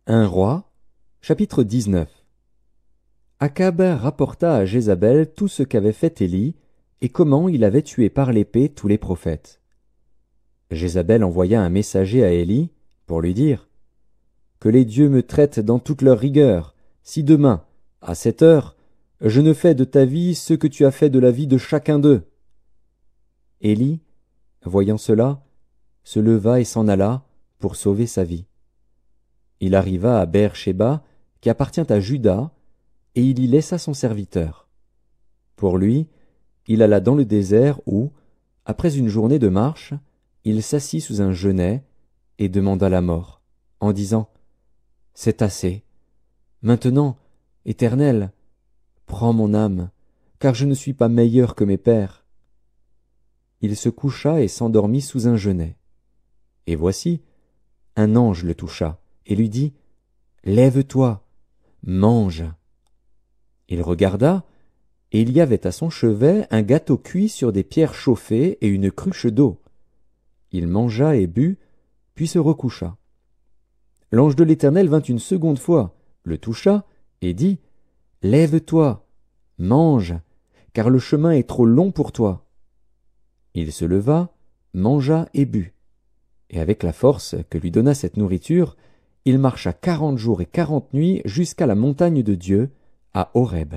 Un roi, chapitre 19. Akab rapporta à Jézabel tout ce qu'avait fait Élie et comment il avait tué par l'épée tous les prophètes. Jézabel envoya un messager à Élie pour lui dire « Que les dieux me traitent dans toute leur rigueur, si demain, à cette heure, je ne fais de ta vie ce que tu as fait de la vie de chacun d'eux. » Élie, voyant cela, se leva et s'en alla pour sauver sa vie. Il arriva à Beer-Shéba, qui appartient à Juda, et il y laissa son serviteur. Pour lui, il alla dans le désert où, après une journée de marche, il s'assit sous un genêt et demanda la mort, en disant « C'est assez. Maintenant, Éternel, prends mon âme, car je ne suis pas meilleur que mes pères. » Il se coucha et s'endormit sous un genêt. Et voici, un ange le toucha et lui dit « Lève-toi, mange. » Il regarda, et il y avait à son chevet un gâteau cuit sur des pierres chauffées et une cruche d'eau. Il mangea et but, puis se recoucha. L'ange de l'Éternel vint une seconde fois, le toucha, et dit « Lève-toi, mange, car le chemin est trop long pour toi. » Il se leva, mangea et but. Et avec la force que lui donna cette nourriture, il marcha 40 jours et 40 nuits jusqu'à la montagne de Dieu, à Horeb.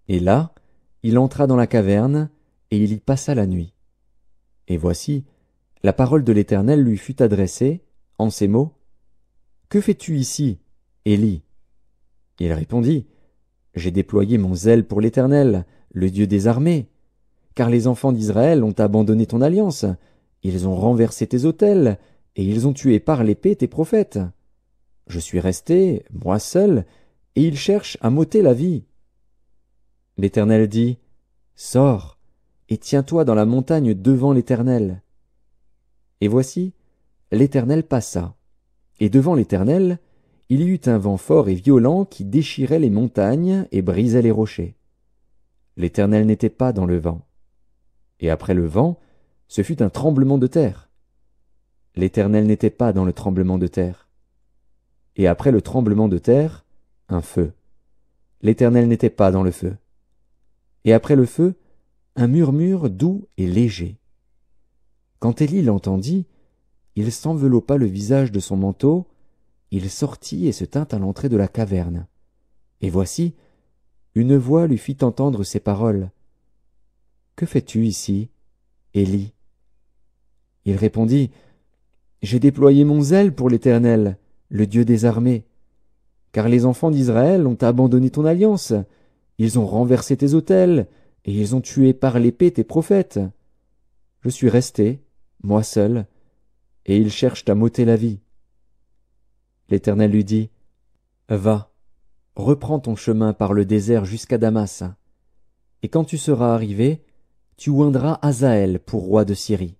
Et là, il entra dans la caverne, et il y passa la nuit. Et voici, la parole de l'Éternel lui fut adressée, en ces mots, « Que fais-tu ici, Élie ?» Il répondit, « J'ai déployé mon zèle pour l'Éternel, le Dieu des armées, car les enfants d'Israël ont abandonné ton alliance, ils ont renversé tes autels, et ils ont tué par l'épée tes prophètes. Je suis resté, moi seul, et ils cherchent à m'ôter la vie. » L'Éternel dit, « Sors, et tiens-toi dans la montagne devant l'Éternel. » Et voici, l'Éternel passa, et devant l'Éternel, il y eut un vent fort et violent qui déchirait les montagnes et brisait les rochers. L'Éternel n'était pas dans le vent. Et après le vent, ce fut un tremblement de terre. L'Éternel n'était pas dans le tremblement de terre. Et après le tremblement de terre, un feu. L'Éternel n'était pas dans le feu. Et après le feu, un murmure doux et léger. Quand Élie l'entendit, il s'enveloppa le visage de son manteau, il sortit et se tint à l'entrée de la caverne. Et voici, une voix lui fit entendre ces paroles. « Que fais-tu ici, Élie ?» Il répondit, « J'ai déployé mon zèle pour l'Éternel, le Dieu des armées. Car les enfants d'Israël ont abandonné ton alliance, ils ont renversé tes autels, et ils ont tué par l'épée tes prophètes. Je suis resté, moi seul, et ils cherchent à m'ôter la vie. » L'Éternel lui dit, « Va, reprends ton chemin par le désert jusqu'à Damas, et quand tu seras arrivé, tu oindras Hazaël pour roi de Syrie.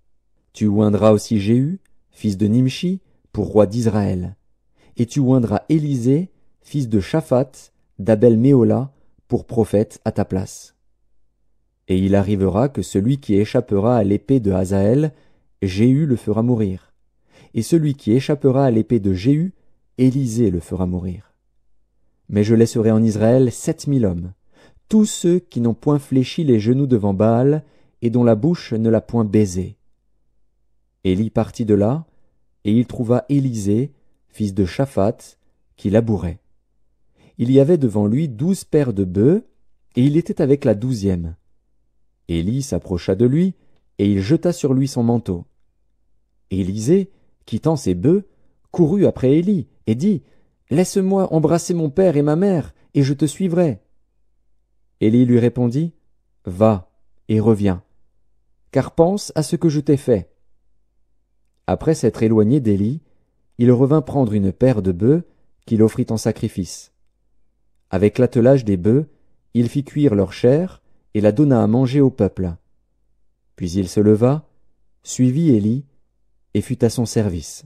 Tu oindras aussi Jéhu, fils de Nimshi, pour roi d'Israël, et tu oindras Élisée, fils de Shaphat, d'Abel-Méhola, pour prophète à ta place. Et il arrivera que celui qui échappera à l'épée de Hazaël, Jéhu le fera mourir, et celui qui échappera à l'épée de Jéhu, Élisée le fera mourir. Mais je laisserai en Israël 7000 hommes, tous ceux qui n'ont point fléchi les genoux devant Baal, et dont la bouche ne l'a point baisé. » Élie partit de là, et il trouva Élisée, fils de Shaphat, qui labourait. Il y avait devant lui 12 paires de bœufs, et il était avec la 12e. Élie s'approcha de lui, et il jeta sur lui son manteau. Élisée, quittant ses bœufs, courut après Élie, et dit, « Laisse-moi embrasser mon père et ma mère, et je te suivrai. » Élie lui répondit, « Va, et reviens, car pense à ce que je t'ai fait. » Après s'être éloigné d'Élie, il revint prendre une paire de bœufs qu'il offrit en sacrifice. Avec l'attelage des bœufs, il fit cuire leur chair et la donna à manger au peuple. Puis il se leva, suivit Élie et fut à son service.